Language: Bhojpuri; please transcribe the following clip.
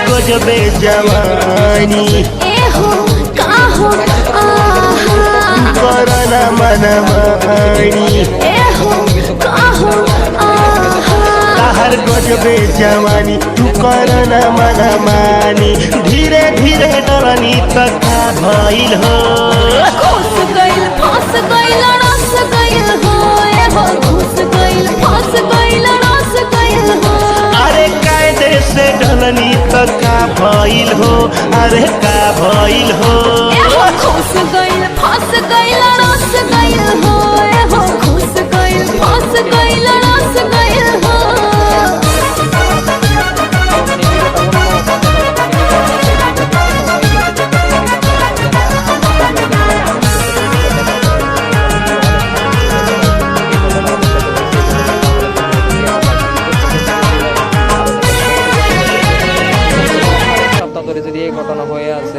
गजबे जवानी करना मनमानी ताहर गजबे जवानी तू करना मनमानी धीरे धीरे डरनी तक भइल हो घुस गइल फंस गइल रस गइल हो घुस गइल फंस गइल रस गइल हो अरे कायदे से ढलनी तक का भइल हो अरे का भइल हो घुस गइल फंस गइल रस गइल हो घुस गइल फंस गइल रस गइल हो যদি এই ঘটনা হয়ে আছে